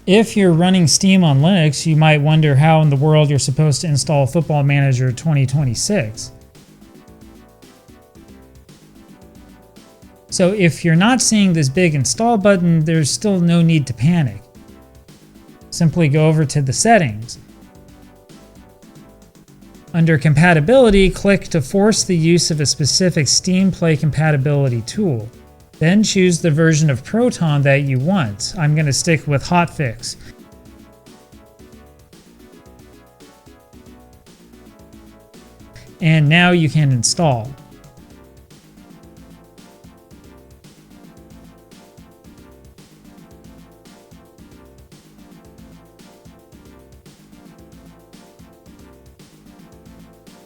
If you're running Steam on Linux, you might wonder how in the world you're supposed to install Football Manager 2026. So if you're not seeing this big install button, there's still no need to panic. Simply go over to the settings. Under compatibility, click to force the use of a specific Steam Play compatibility tool. Then choose the version of Proton that you want. I'm going to stick with Hotfix. And now you can install.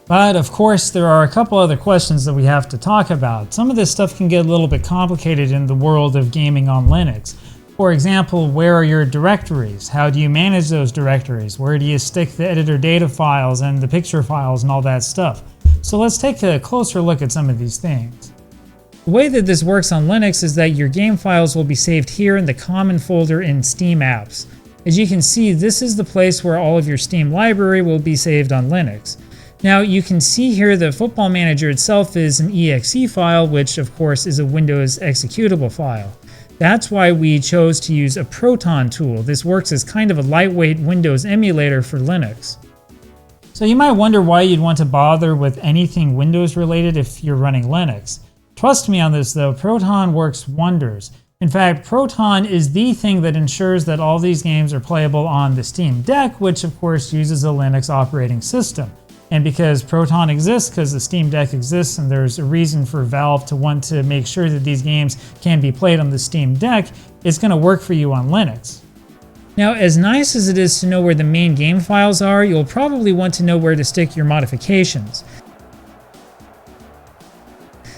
But of course, there are a couple other questions that we have to talk about. Some of this stuff can get a little bit complicated in the world of gaming on Linux. For example, where are your directories? How do you manage those directories? Where do you stick the editor data files and the picture files and all that stuff? So let's take a closer look at some of these things. The way that this works on Linux is that your game files will be saved here in the common folder in Steam Apps. As you can see, this is the place where all of your Steam library will be saved on Linux. Now you can see here the Football Manager itself is an exe file, which of course is a Windows executable file. That's why we chose to use a Proton tool. This works as kind of a lightweight Windows emulator for Linux. So you might wonder why you'd want to bother with anything Windows related if you're running Linux. Trust me on this though, Proton works wonders. In fact, Proton is the thing that ensures that all these games are playable on the Steam Deck, which of course uses a Linux operating system. And because Proton exists, because the Steam Deck exists, and there's a reason for Valve to want to make sure that these games can be played on the Steam Deck, it's going to work for you on Linux. Now, as nice as it is to know where the main game files are, you'll probably want to know where to stick your modifications.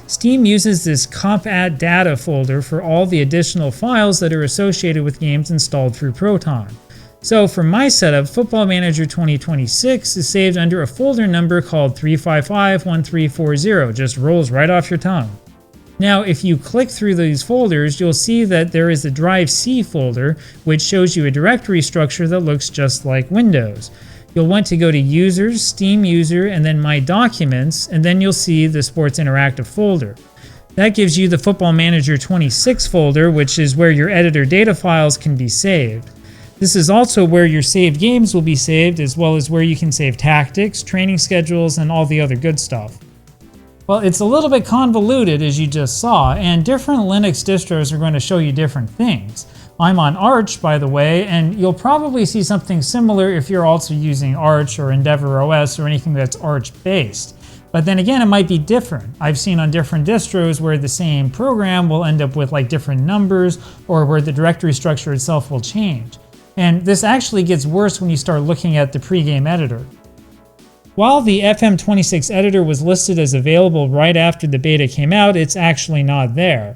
Steam uses this compat data folder for all the additional files that are associated with games installed through Proton. So for my setup, Football Manager 2026 is saved under a folder number called 3551340, just rolls right off your tongue. Now if you click through these folders, you'll see that there is a Drive C folder, which shows you a directory structure that looks just like Windows. You'll want to go to Users, Steam User, and then My Documents, and then you'll see the Sports Interactive folder. That gives you the Football Manager 26 folder, which is where your editor data files can be saved. This is also where your saved games will be saved, as well as where you can save tactics, training schedules, and all the other good stuff. Well, it's a little bit convoluted, as you just saw, and different Linux distros are going to show you different things. I'm on Arch, by the way, and you'll probably see something similar if you're also using Arch or Endeavour OS or anything that's Arch-based. But then again, it might be different. I've seen on different distros where the same program will end up with like different numbers, or where the directory structure itself will change. And this actually gets worse when you start looking at the pregame editor. While the FM26 editor was listed as available right after the beta came out, it's actually not there.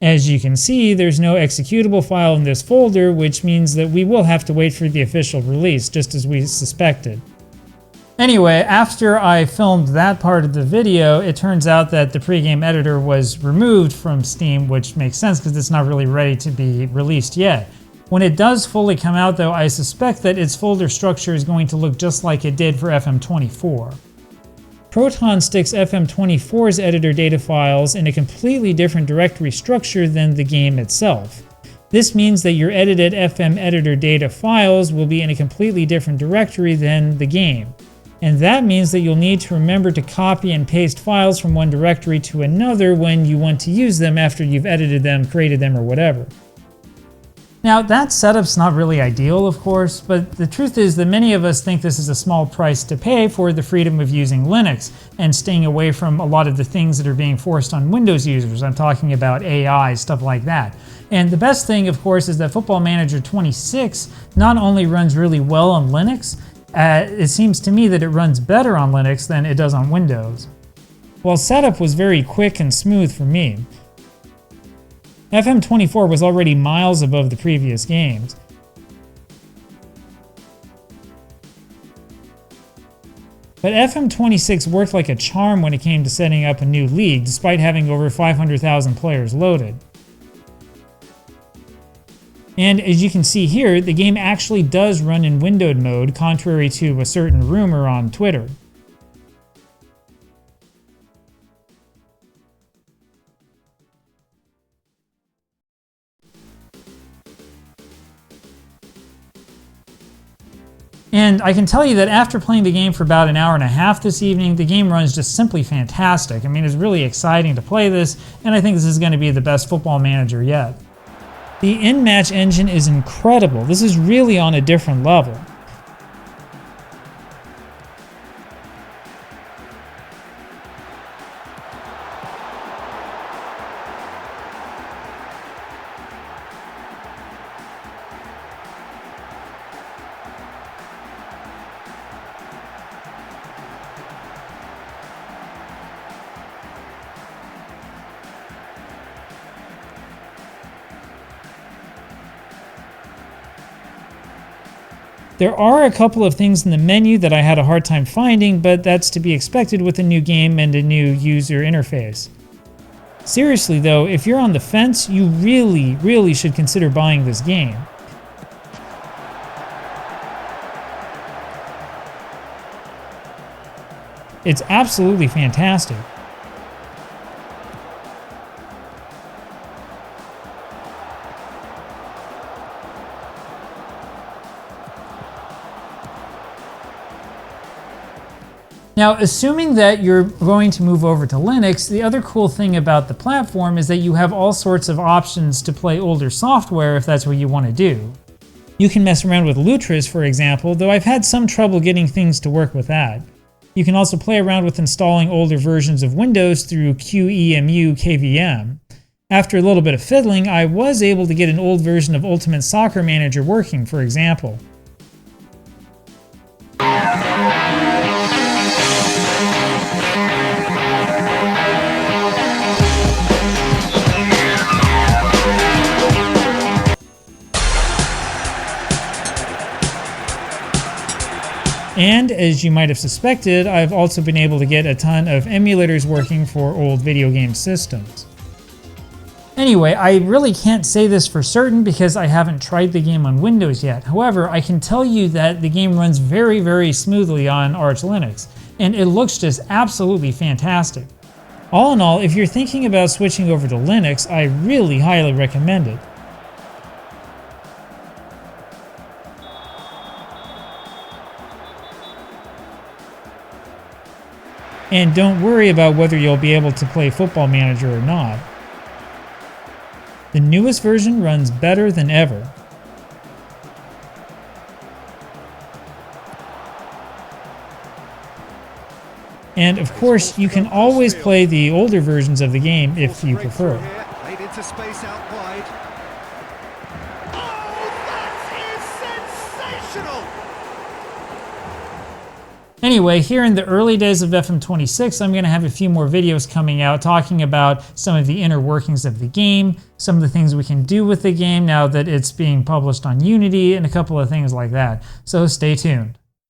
As you can see, there's no executable file in this folder, which means that we will have to wait for the official release, just as we suspected. Anyway, after I filmed that part of the video, it turns out that the pregame editor was removed from Steam, which makes sense because it's not really ready to be released yet. When it does fully come out though, I suspect that its folder structure is going to look just like it did for FM24. Proton sticks FM24's editor data files in a completely different directory structure than the game itself. This means that your edited FM editor data files will be in a completely different directory than the game. And that means that you'll need to remember to copy and paste files from one directory to another when you want to use them after you've edited them, created them, or whatever. Now, that setup's not really ideal, of course, but the truth is that many of us think this is a small price to pay for the freedom of using Linux and staying away from a lot of the things that are being forced on Windows users. I'm talking about AI, stuff like that. And the best thing, of course, is that Football Manager 26 not only runs really well on Linux, it seems to me that it runs better on Linux than it does on Windows. Well, setup was very quick and smooth for me. FM24 was already miles above the previous games. But FM26 worked like a charm when it came to setting up a new league, despite having over 500,000 players loaded. And as you can see here, the game actually does run in windowed mode, contrary to a certain rumor on Twitter. And I can tell you that after playing the game for about an hour and a half this evening, the game runs just simply fantastic. I mean, it's really exciting to play this, and I think this is going to be the best Football Manager yet. The in-match engine is incredible. This is really on a different level. There are a couple of things in the menu that I had a hard time finding, but that's to be expected with a new game and a new user interface. Seriously though, if you're on the fence, you really should consider buying this game. It's absolutely fantastic. Now, assuming that you're going to move over to Linux, the other cool thing about the platform is that you have all sorts of options to play older software if that's what you want to do. You can mess around with Lutris, for example, though I've had some trouble getting things to work with that. You can also play around with installing older versions of Windows through QEMU KVM. After a little bit of fiddling, I was able to get an old version of Ultimate Soccer Manager working, for example. And as you might have suspected, I've also been able to get a ton of emulators working for old video game systems. Anyway, I really can't say this for certain because I haven't tried the game on Windows yet. However, I can tell you that the game runs very smoothly on Arch Linux, and it looks just absolutely fantastic. All in all, if you're thinking about switching over to Linux, I really highly recommend it. And don't worry about whether you'll be able to play Football Manager or not. The newest version runs better than ever. And of course, you can always play the older versions of the game if you prefer. Anyway, here in the early days of FM26, I'm going to have a few more videos coming out talking about some of the inner workings of the game, some of the things we can do with the game now that it's being published on Unity, and a couple of things like that. So stay tuned.